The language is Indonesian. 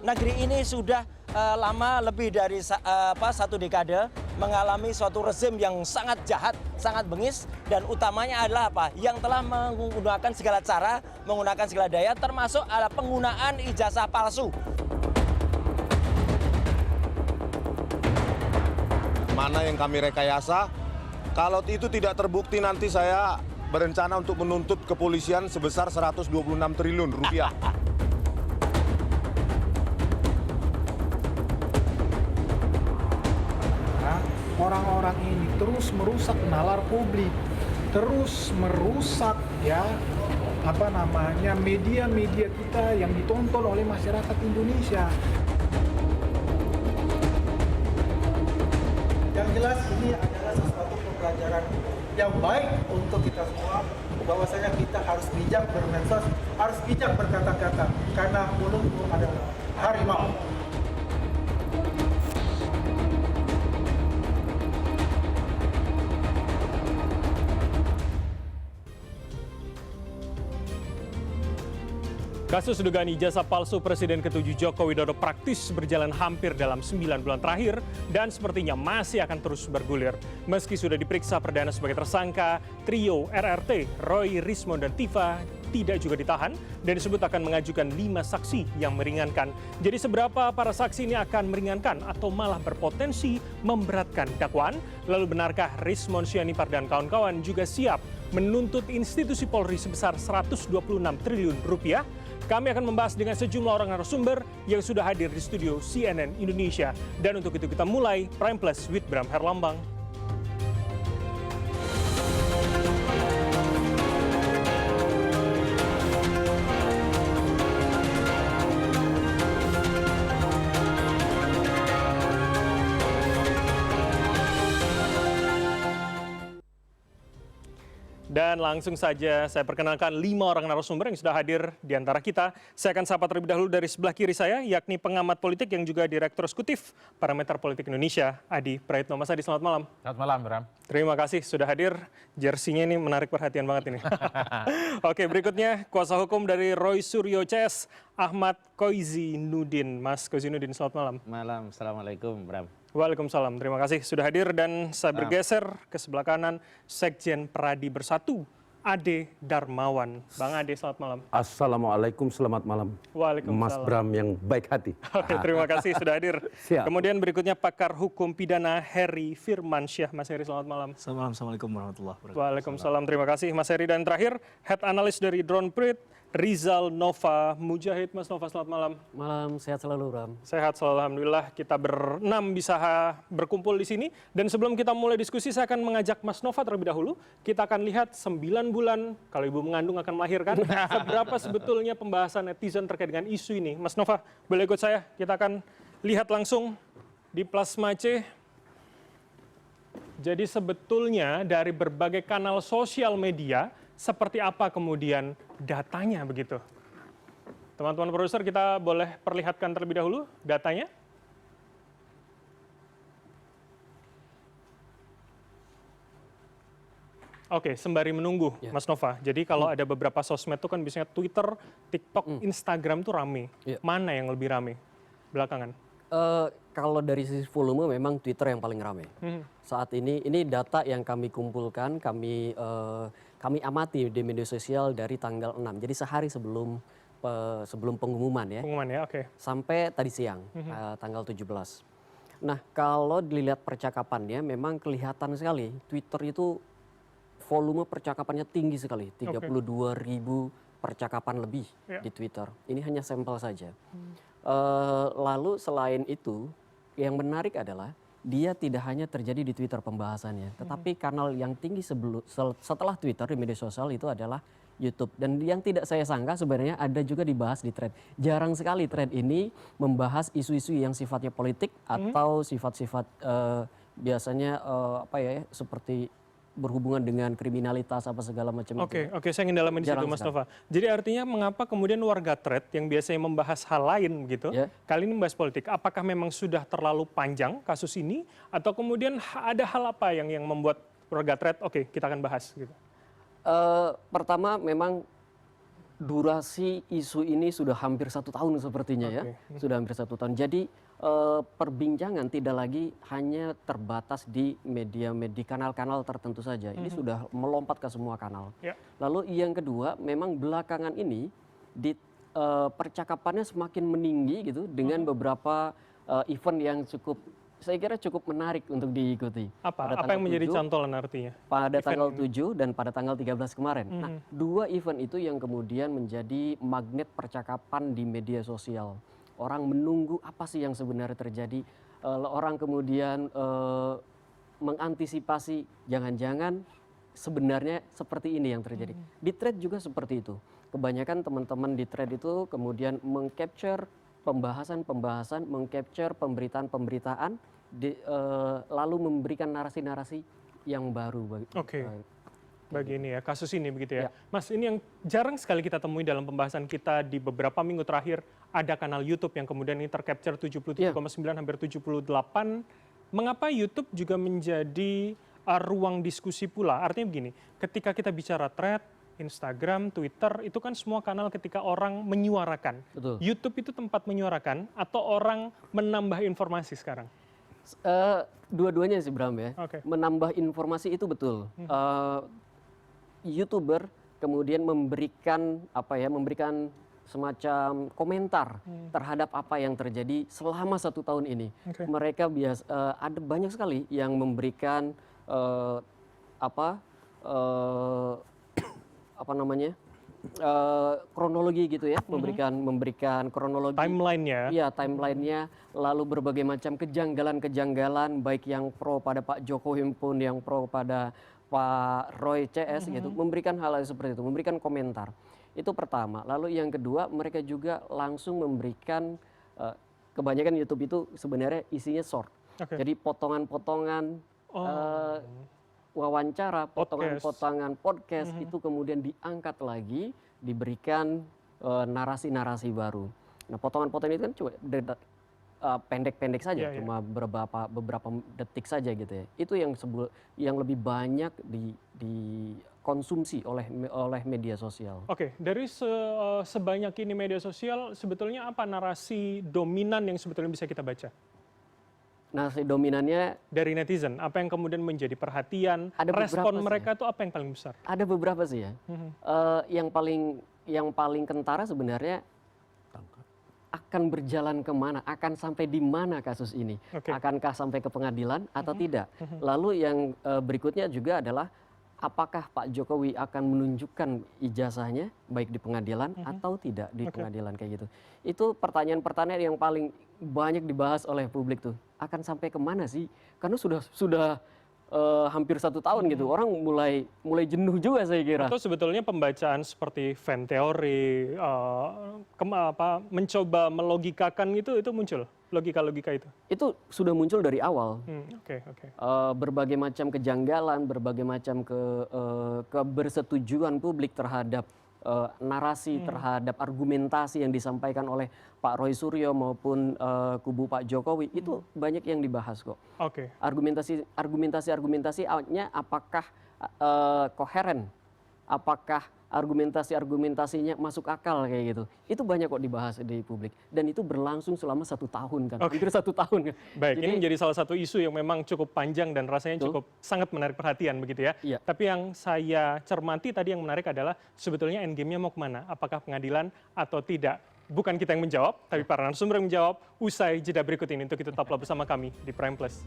negeri ini sudah lama lebih dari satu dekade mengalami suatu rezim yang sangat jahat, sangat bengis, dan utamanya adalah apa? Yang telah menggunakan segala cara, menggunakan segala daya, termasuk adalah penggunaan ijazah palsu. Mana yang kami rekayasa, kalau itu tidak terbukti nanti saya berencana untuk menuntut kepolisian sebesar 126 triliun rupiah. Orang-orang ini terus merusak nalar publik, terus merusak media-media kita yang ditonton oleh masyarakat Indonesia. Yang jelas ini adalah sesuatu pembelajaran yang baik untuk kita semua, bahwasanya kita harus bijak bermedsos, harus bijak berkata-kata, karena mulutmu adalah harimau. Kasus dugaan ijazah palsu Presiden ke-7 Joko Widodo praktis berjalan hampir dalam 9 bulan terakhir dan sepertinya masih akan terus bergulir. Meski sudah diperiksa perdana sebagai tersangka, trio RRT, Roy, Rismon, dan Tifa tidak juga ditahan dan disebut akan mengajukan 5 saksi yang meringankan. Jadi seberapa para saksi ini akan meringankan atau malah berpotensi memberatkan dakwaan? Lalu benarkah Rismon Sianipar dan kawan-kawan juga siap menuntut institusi Polri sebesar 126 triliun rupiah? Kami akan membahas dengan sejumlah orang narasumber yang sudah hadir di studio CNN Indonesia. Dan untuk itu kita mulai Prime Plus with Bram Herlambang. Dan langsung saja saya perkenalkan 5 orang narasumber yang sudah hadir di antara kita. Saya akan sapa terlebih dahulu dari sebelah kiri saya, yakni pengamat politik yang juga Direktur Eksekutif Parameter Politik Indonesia, Adi Praitno. Mas Adi, selamat malam. Selamat malam, Bram. Terima kasih sudah hadir. Jersinya ini menarik perhatian banget ini. Oke, berikutnya kuasa hukum dari Roy Suryo CS, Ahmad Koizinudin. Mas Koizinudin, selamat malam. Malam, Assalamualaikum, Bram. Waalaikumsalam, terima kasih sudah hadir dan saya bergeser ke sebelah kanan Sekjen Pradi Bersatu, Ade Darmawan. Bang Ade, selamat malam. Assalamualaikum, selamat malam. Waalaikumsalam. Mas Bram yang baik hati. Oke, terima kasih sudah hadir. Siap. Kemudian berikutnya pakar hukum pidana Heri Firmansyah. Mas Heri, selamat malam. Selamat malam, Assalamualaikum warahmatullahi wabarakatuh. Waalaikumsalam, terima kasih Mas Heri. Dan terakhir, Head Analis dari Drone Prit, Rizal Nova Mujahid. Mas Nova, selamat malam. Malam, sehat selalu, Ram. Sehat selalu, alhamdulillah. Kita berenam bisa berkumpul di sini. Dan sebelum kita mulai diskusi, saya akan mengajak Mas Nova terlebih dahulu. Kita akan lihat 9 bulan, kalau ibu mengandung akan melahirkan, seberapa sebetulnya pembahasan netizen terkait dengan isu ini. Mas Nova, boleh ikut saya? Kita akan lihat langsung di Plasma C. Jadi sebetulnya dari berbagai kanal sosial media, seperti apa kemudian datanya begitu? Teman-teman produser, kita boleh perlihatkan terlebih dahulu datanya. Oke, sembari menunggu, Mas Nova. Jadi kalau ada beberapa sosmed itu kan biasanya Twitter, TikTok, Instagram tuh rame. Mana yang lebih rame belakangan? Kalau dari sisi volume memang Twitter yang paling ramai. Saat ini data yang kami kumpulkan, kami amati di media sosial dari tanggal 6. Jadi sehari sebelum pengumuman ya. Pengumuman ya, oke. Sampai tadi siang, tanggal 17. Nah, kalau dilihat percakapannya memang kelihatan sekali Twitter itu volume percakapannya tinggi sekali, 32.000 percakapan lebih di Twitter. Ini hanya sampel saja. Lalu selain itu, yang menarik adalah dia tidak hanya terjadi di Twitter pembahasannya, tetapi kanal yang tinggi setelah Twitter di media sosial itu adalah YouTube. Dan yang tidak saya sangka sebenarnya ada juga dibahas di thread. Jarang sekali thread ini membahas isu-isu yang sifatnya politik atau sifat-sifat biasanya seperti berhubungan dengan kriminalitas apa segala macam itu. Oke, saya ingin dalamin di situ, Mas Nova. Jadi artinya mengapa kemudian warga thread yang biasanya membahas hal lain gitu, kali ini membahas politik, apakah memang sudah terlalu panjang kasus ini atau kemudian ada hal apa yang membuat warga thread kita akan bahas gitu? Pertama memang durasi isu ini sudah hampir 1 tahun sepertinya ya, sudah hampir 1 tahun. Jadi perbincangan tidak lagi hanya terbatas di media-media kanal-kanal tertentu saja. Ini sudah melompat ke semua kanal. Lalu yang kedua, memang belakangan ini percakapannya semakin meninggi gitu dengan beberapa event yang saya kira cukup menarik untuk diikuti. Apa yang menjadi cantolan artinya? Pada tanggal 7 dan pada tanggal 13 kemarin. Nah, 2 event itu yang kemudian menjadi magnet percakapan di media sosial. Orang menunggu apa sih yang sebenarnya terjadi. Orang kemudian mengantisipasi jangan-jangan sebenarnya seperti ini yang terjadi. Di thread juga seperti itu. Kebanyakan teman-teman di thread itu kemudian mengcapture pembahasan-pembahasan, mengcapture pemberitaan-pemberitaan, lalu memberikan narasi-narasi yang baru. Bagi ini ya, kasus ini begitu ya. Mas, ini yang jarang sekali kita temui dalam pembahasan kita di beberapa minggu terakhir. Ada kanal YouTube yang kemudian ini tercapture 77,9 hampir 78. Mengapa YouTube juga menjadi ruang diskusi pula? Artinya begini, ketika kita bicara thread, Instagram, Twitter, itu kan semua kanal ketika orang menyuarakan. Betul. YouTube itu tempat menyuarakan atau orang menambah informasi sekarang? Dua-duanya sih Bram ya. Menambah informasi itu betul. YouTuber kemudian memberikan semacam komentar terhadap apa yang terjadi selama 1 tahun ini. Mereka ada banyak sekali yang memberikan kronologi gitu ya, memberikan kronologi timeline-nya. Iya, timeline-nya, lalu berbagai macam kejanggalan-kejanggalan baik yang pro pada Pak Jokowi maupun yang pro pada Pak Roy CS gitu, memberikan hal seperti itu, memberikan komentar. Itu pertama. Lalu yang kedua, mereka juga langsung memberikan kebanyakan YouTube itu sebenarnya isinya short. Jadi potongan-potongan wawancara, potongan-potongan podcast itu kemudian diangkat lagi, diberikan narasi-narasi baru. Nah, potongan-potongan itu kan cuma pendek-pendek saja, cuma beberapa detik saja gitu ya. Itu yang lebih banyak dikonsumsi oleh media sosial. Dari sebanyak ini media sosial, sebetulnya apa narasi dominan yang sebetulnya bisa kita baca? Narasi dominannya dari netizen, apa yang kemudian menjadi perhatian, respon mereka itu apa yang paling besar? Ada beberapa sih ya. Yang paling kentara sebenarnya akan berjalan kemana, akan sampai di mana kasus ini, akankah sampai ke pengadilan atau tidak. Lalu yang berikutnya juga adalah apakah Pak Jokowi akan menunjukkan ijazahnya baik di pengadilan atau tidak di pengadilan kayak gitu. Itu pertanyaan-pertanyaan yang paling banyak dibahas oleh publik tuh. Akan sampai kemana sih? Karena sudah hampir 1 tahun gitu. Orang mulai jenuh juga saya kira. Atau sebetulnya pembacaan seperti fan teori, mencoba melogikakan itu muncul logika-logika itu? Itu sudah muncul dari awal. Berbagai macam kejanggalan, berbagai macam kebersetujuan publik terhadap narasi, terhadap argumentasi yang disampaikan oleh Pak Roy Suryo maupun kubu Pak Jokowi itu banyak yang dibahas kok. Argumentasinya apakah koheren, apakah argumentasinya masuk akal kayak gitu. Itu banyak kok dibahas di publik dan itu berlangsung selama 1 tahun kan, hampir 1 tahun kan. Baik, ini menjadi salah satu isu yang memang cukup panjang dan rasanya cukup sangat menarik perhatian begitu ya. Tapi yang saya cermati tadi yang menarik adalah sebetulnya endgame-nya mau kemana? Apakah pengadilan atau tidak? Bukan kita yang menjawab, tapi para narasumber yang menjawab usai jeda berikut ini. Untuk itu tetaplah bersama kami di Prime Plus.